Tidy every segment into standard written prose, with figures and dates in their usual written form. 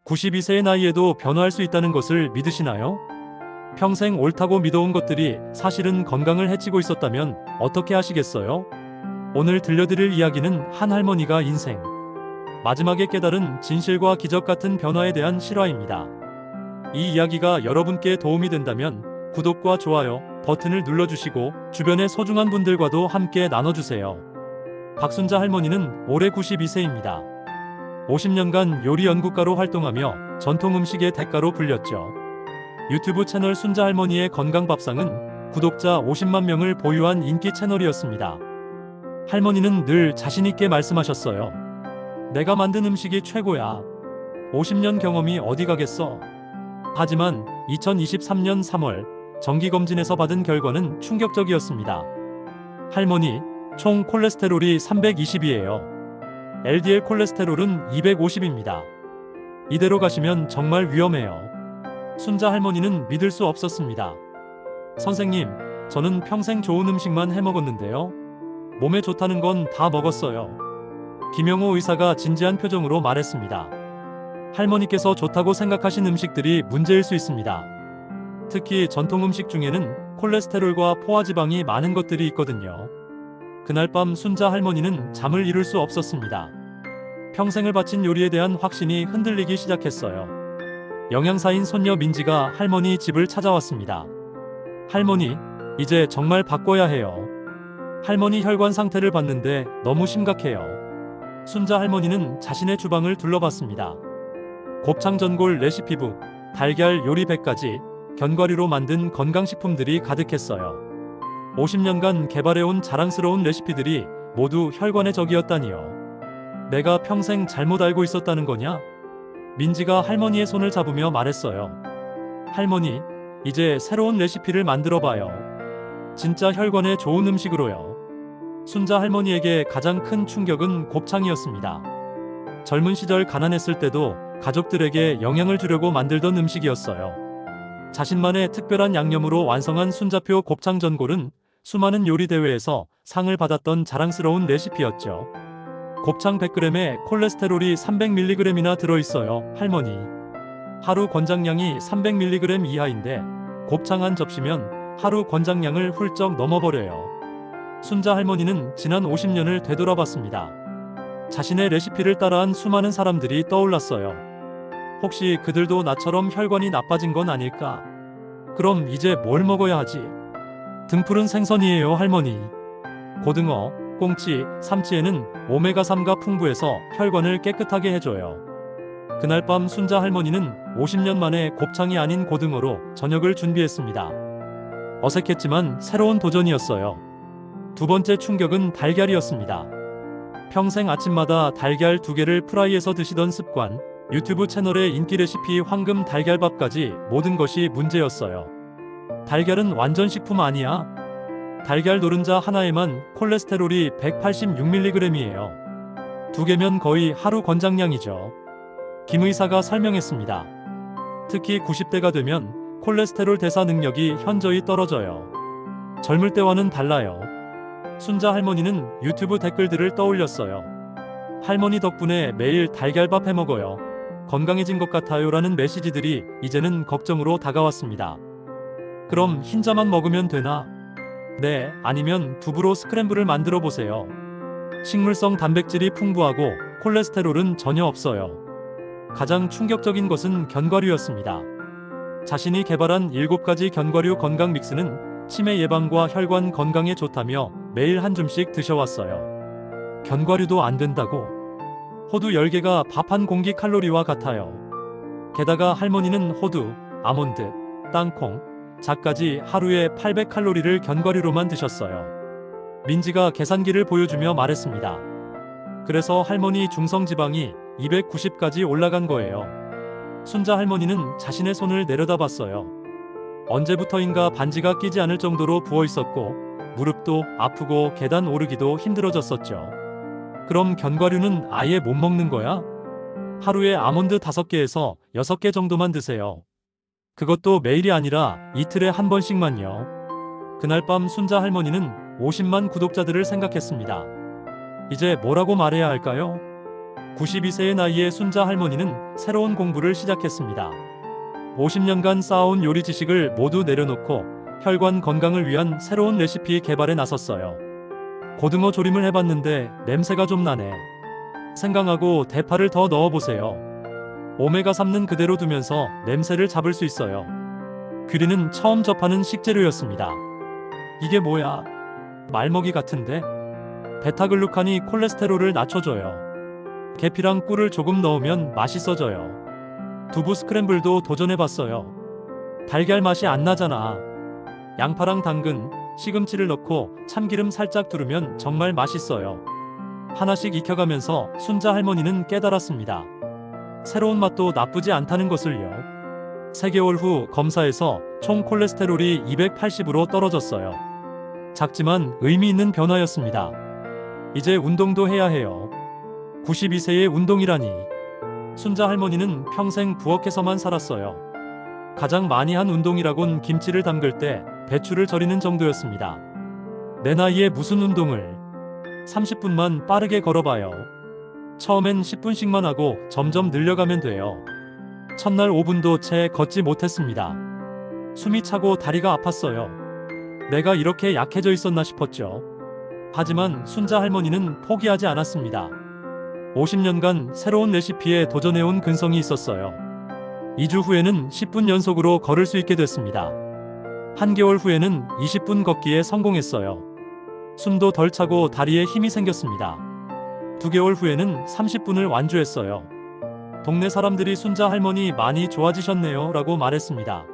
92세의 나이에도 변화할 수 있다는 것을 믿으시나요? 평생 옳다고 믿어온 것들이 사실은 건강을 해치고 있었다면 어떻게 하시겠어요? 오늘 들려드릴 이야기는 한 할머니가 인생 마지막에 깨달은 진실과 기적 같은 변화에 대한 실화입니다. 이 이야기가 여러분께 도움이 된다면 구독과 좋아요 버튼을 눌러주시고 주변의 소중한 분들과도 함께 나눠주세요. 박순자 할머니는 올해 92세입니다. 50년간 요리 연구가로 활동하며 전통 음식의 대가로 불렸죠. 유튜브 채널 순자 할머니의 건강밥상은 구독자 50만 명을 보유한 인기 채널이었습니다. 할머니는 늘 자신있게 말씀하셨어요. 내가 만든 음식이 최고야. 50년 경험이 어디 가겠어. 하지만 2023년 3월 정기검진에서 받은 결과는 충격적이었습니다. 할머니, 총 콜레스테롤이 320이에요. LDL 콜레스테롤은 250입니다. 이대로 가시면 정말 위험해요. 순자 할머니는 믿을 수 없었습니다. 선생님, 저는 평생 좋은 음식만 해먹었는데요. 몸에 좋다는 건 다 먹었어요. 김영호 의사가 진지한 표정으로 말했습니다. 할머니께서 좋다고 생각하신 음식들이 문제일 수 있습니다. 특히 전통 음식 중에는 콜레스테롤과 포화지방이 많은 것들이 있거든요. 그날 밤 순자 할머니는 잠을 이룰 수 없었습니다. 평생을 바친 요리에 대한 확신이 흔들리기 시작했어요. 영양사인 손녀 민지가 할머니 집을 찾아왔습니다. 할머니, 이제 정말 바꿔야 해요. 할머니 혈관 상태를 봤는데 너무 심각해요. 순자 할머니는 자신의 주방을 둘러봤습니다. 곱창 전골 레시피북, 달걀 요리 100가지, 견과류로 만든 건강식품들이 가득했어요. 50년간 개발해온 자랑스러운 레시피들이 모두 혈관의 적이었다니요. 내가 평생 잘못 알고 있었다는 거냐? 민지가 할머니의 손을 잡으며 말했어요. 할머니, 이제 새로운 레시피를 만들어봐요. 진짜 혈관에 좋은 음식으로요. 순자 할머니에게 가장 큰 충격은 곱창이었습니다. 젊은 시절 가난했을 때도 가족들에게 영양을 주려고 만들던 음식이었어요. 자신만의 특별한 양념으로 완성한 순자표 곱창 전골은 수많은 요리 대회에서 상을 받았던 자랑스러운 레시피였죠. 곱창 100g에 콜레스테롤이 300mg이나 들어있어요, 할머니. 하루 권장량이 300mg 이하인데 곱창 한 접시면 하루 권장량을 훌쩍 넘어버려요. 순자 할머니는 지난 50년을 되돌아봤습니다. 자신의 레시피를 따라한 수많은 사람들이 떠올랐어요. 혹시 그들도 나처럼 혈관이 나빠진 건 아닐까? 그럼 이제 뭘 먹어야 하지? 등푸른 생선이에요, 할머니. 고등어, 꽁치, 삼치에는 오메가3가 풍부해서 혈관을 깨끗하게 해줘요. 그날 밤 순자 할머니는 50년 만에 곱창이 아닌 고등어로 저녁을 준비했습니다. 어색했지만 새로운 도전이었어요. 두 번째 충격은 달걀이었습니다. 평생 아침마다 달걀 2개를 프라이에서 드시던 습관, 유튜브 채널의 인기 레시피 황금 달걀밥까지 모든 것이 문제였어요. 달걀은 완전 식품 아니야? 달걀 노른자 하나에만 콜레스테롤이 186mg이에요. 2개면 거의 하루 권장량이죠. 김 의사가 설명했습니다. 특히 90대가 되면 콜레스테롤 대사 능력이 현저히 떨어져요. 젊을 때와는 달라요. 순자 할머니는 유튜브 댓글들을 떠올렸어요. 할머니 덕분에 매일 달걀밥 해먹어요. 건강해진 것 같아요 라는 메시지들이 이제는 걱정으로 다가왔습니다. 그럼 흰자만 먹으면 되나? 네, 아니면 두부로 스크램블을 만들어 보세요. 식물성 단백질이 풍부하고 콜레스테롤은 전혀 없어요. 가장 충격적인 것은 견과류였습니다. 자신이 개발한 7가지 견과류 건강 믹스는 치매 예방과 혈관 건강에 좋다며 매일 한 줌씩 드셔왔어요. 견과류도 안 된다고? 호두 10개가 밥 한 공기 칼로리와 같아요. 게다가 할머니는 호두, 아몬드, 땅콩, 잣까지 하루에 800칼로리를 견과류로만 드셨어요. 민지가 계산기를 보여주며 말했습니다. 그래서 할머니 중성지방이 290까지 올라간 거예요. 순자 할머니는 자신의 손을 내려다봤어요. 언제부터인가 반지가 끼지 않을 정도로 부어 있었고 무릎도 아프고 계단 오르기도 힘들어졌었죠. 그럼 견과류는 아예 못 먹는 거야? 하루에 아몬드 5개에서 6개 정도만 드세요. 그것도 매일이 아니라 이틀에 한 번씩만요. 그날 밤 순자 할머니는 50만 구독자들을 생각했습니다. 이제 뭐라고 말해야 할까요? 92세의 나이에 순자 할머니는 새로운 공부를 시작했습니다. 50년간 쌓아온 요리 지식을 모두 내려놓고 혈관 건강을 위한 새로운 레시피 개발에 나섰어요. 고등어 조림을 해봤는데 냄새가 좀 나네. 생강하고 대파를 더 넣어보세요. 오메가3는 그대로 두면서 냄새를 잡을 수 있어요. 귀리는 처음 접하는 식재료였습니다. 이게 뭐야? 말먹이 같은데? 베타글루칸이 콜레스테롤을 낮춰줘요. 계피랑 꿀을 조금 넣으면 맛있어져요. 두부 스크램블도 도전해봤어요. 달걀 맛이 안 나잖아. 양파랑 당근, 시금치를 넣고 참기름 살짝 두르면 정말 맛있어요. 하나씩 익혀가면서 순자 할머니는 깨달았습니다. 새로운 맛도 나쁘지 않다는 것을요. 3개월 후 검사에서 총 콜레스테롤이 280으로 떨어졌어요. 작지만 의미 있는 변화였습니다. 이제 운동도 해야 해요. 92세의 운동이라니. 순자 할머니는 평생 부엌에서만 살았어요. 가장 많이 한 운동이라곤 김치를 담글 때 배추를 절이는 정도였습니다. 내 나이에 무슨 운동을. 30분만 빠르게 걸어봐요. 처음엔 10분씩만 하고 점점 늘려가면 돼요. 첫날 5분도 채 걷지 못했습니다. 숨이 차고 다리가 아팠어요. 내가 이렇게 약해져 있었나 싶었죠. 하지만 순자 할머니는 포기하지 않았습니다. 50년간 새로운 레시피에 도전해온 근성이 있었어요. 2주 후에는 10분 연속으로 걸을 수 있게 됐습니다. 한개월 후에는 20분 걷기에 성공했어요. 숨도 덜 차고 다리에 힘이 생겼습니다. 2개월 후에는 30분을 완주했어요. 동네 사람들이 순자 할머니 많이 좋아지셨네요 라고 말했습니다.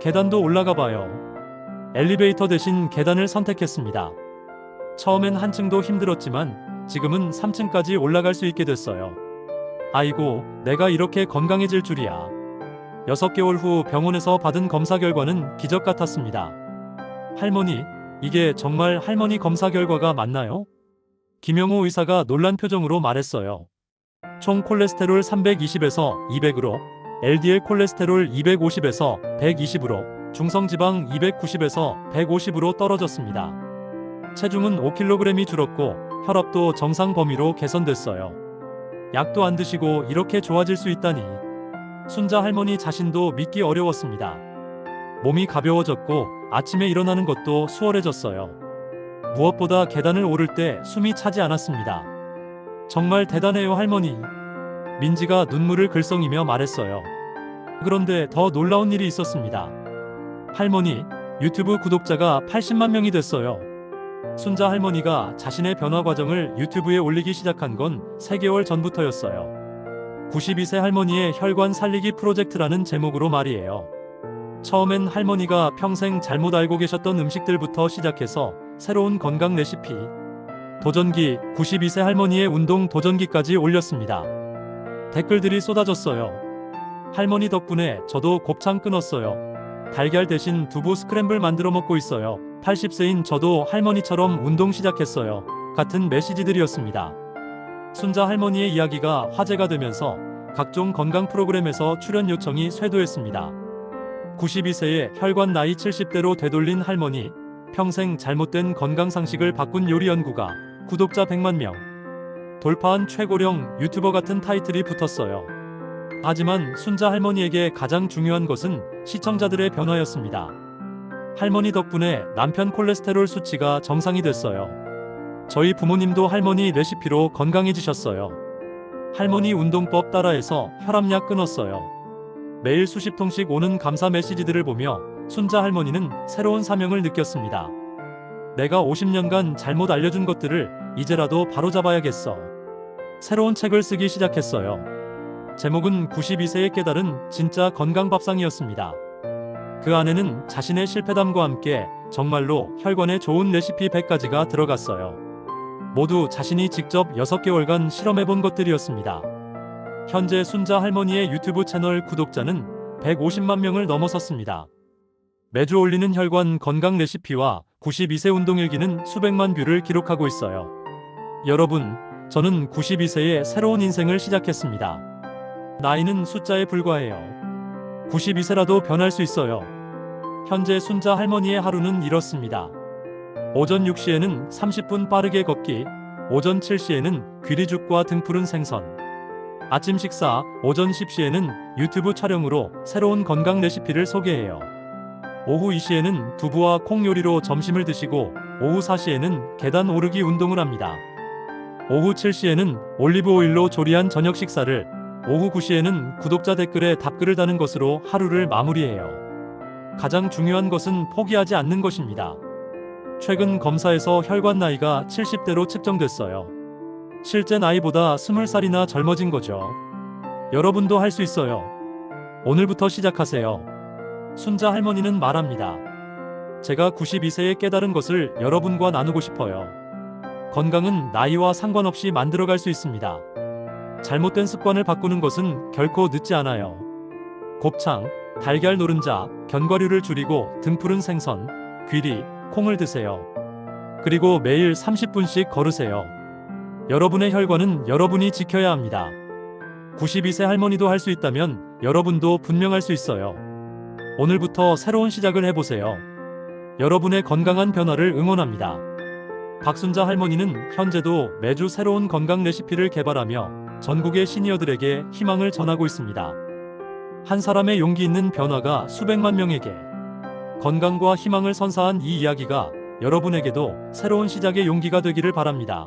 계단도 올라가 봐요. 엘리베이터 대신 계단을 선택했습니다. 처음엔 한층도 힘들었지만 지금은 3층까지 올라갈 수 있게 됐어요. 아이고, 내가 이렇게 건강해질 줄이야. 6개월 후 병원에서 받은 검사 결과는 기적 같았습니다. 할머니, 이게 정말 할머니 검사 결과가 맞나요? 김영호 의사가 놀란 표정으로 말했어요. 총 콜레스테롤 320에서 200으로, LDL 콜레스테롤 250에서 120으로, 중성지방 290에서 150으로 떨어졌습니다. 체중은 5kg이 줄었고 혈압도 정상 범위로 개선됐어요. 약도 안 드시고 이렇게 좋아질 수 있다니. 순자 할머니 자신도 믿기 어려웠습니다. 몸이 가벼워졌고 아침에 일어나는 것도 수월해졌어요. 무엇보다 계단을 오를 때 숨이 차지 않았습니다. 정말 대단해요 할머니. 민지가 눈물을 글썽이며 말했어요. 그런데 더 놀라운 일이 있었습니다. 할머니, 유튜브 구독자가 80만 명이 됐어요. 순자 할머니가 자신의 변화 과정을 유튜브에 올리기 시작한 건 3개월 전부터였어요. 92세 할머니의 혈관 살리기 프로젝트라는 제목으로 말이에요. 처음엔 할머니가 평생 잘못 알고 계셨던 음식들부터 시작해서 새로운 건강 레시피, 도전기, 92세 할머니의 운동 도전기까지 올렸습니다. 댓글들이 쏟아졌어요. 할머니 덕분에 저도 곱창 끊었어요. 달걀 대신 두부 스크램블 만들어 먹고 있어요. 80세인 저도 할머니처럼 운동 시작했어요. 같은 메시지들이었습니다. 순자 할머니의 이야기가 화제가 되면서 각종 건강 프로그램에서 출연 요청이 쇄도했습니다. 92세의 혈관 나이 70대로 되돌린 할머니, 평생 잘못된 건강 상식을 바꾼 요리 연구가, 구독자 100만 명, 돌파한 최고령 유튜버 같은 타이틀이 붙었어요. 하지만 순자 할머니에게 가장 중요한 것은 시청자들의 변화였습니다. 할머니 덕분에 남편 콜레스테롤 수치가 정상이 됐어요. 저희 부모님도 할머니 레시피로 건강해지셨어요. 할머니 운동법 따라해서 혈압약 끊었어요. 매일 수십 통씩 오는 감사 메시지들을 보며 순자 할머니는 새로운 사명을 느꼈습니다. 내가 50년간 잘못 알려준 것들을 이제라도 바로잡아야겠어. 새로운 책을 쓰기 시작했어요. 제목은 92세의 깨달은 진짜 건강밥상이었습니다. 그 안에는 자신의 실패담과 함께 정말로 혈관에 좋은 레시피 100가지가 들어갔어요. 모두 자신이 직접 6개월간 실험해본 것들이었습니다. 현재 순자 할머니의 유튜브 채널 구독자는 150만 명을 넘어섰습니다. 매주 올리는 혈관 건강 레시피와 92세 운동일기는 수백만 뷰를 기록하고 있어요. 여러분, 저는 92세의 새로운 인생을 시작했습니다. 나이는 숫자에 불과해요. 92세라도 변할 수 있어요. 현재 순자 할머니의 하루는 이렇습니다. 오전 6시에는 30분 빠르게 걷기, 오전 7시에는 귀리죽과 등푸른 생선, 아침 식사 오전 10시에는 유튜브 촬영으로 새로운 건강 레시피를 소개해요. 오후 2시에는 두부와 콩 요리로 점심을 드시고 오후 4시에는 계단 오르기 운동을 합니다. 오후 7시에는 올리브 오일로 조리한 저녁 식사를, 오후 9시에는 구독자 댓글에 답글을 다는 것으로 하루를 마무리해요. 가장 중요한 것은 포기하지 않는 것입니다. 최근 검사에서 혈관 나이가 70대로 측정됐어요. 실제 나이보다 20살이나 젊어진 거죠. 여러분도 할 수 있어요. 오늘부터 시작하세요. 순자 할머니는 말합니다. 제가 92세에 깨달은 것을 여러분과 나누고 싶어요. 건강은 나이와 상관없이 만들어갈 수 있습니다. 잘못된 습관을 바꾸는 것은 결코 늦지 않아요. 곱창, 달걀 노른자, 견과류를 줄이고 등푸른 생선, 귀리, 콩을 드세요. 그리고 매일 30분씩 걸으세요. 여러분의 혈관은 여러분이 지켜야 합니다. 92세 할머니도 할 수 있다면 여러분도 분명 할 수 있어요. 오늘부터 새로운 시작을 해보세요. 여러분의 건강한 변화를 응원합니다. 박순자 할머니는 현재도 매주 새로운 건강 레시피를 개발하며 전국의 시니어들에게 희망을 전하고 있습니다. 한 사람의 용기 있는 변화가 수백만 명에게 건강과 희망을 선사한 이 이야기가 여러분에게도 새로운 시작의 용기가 되기를 바랍니다.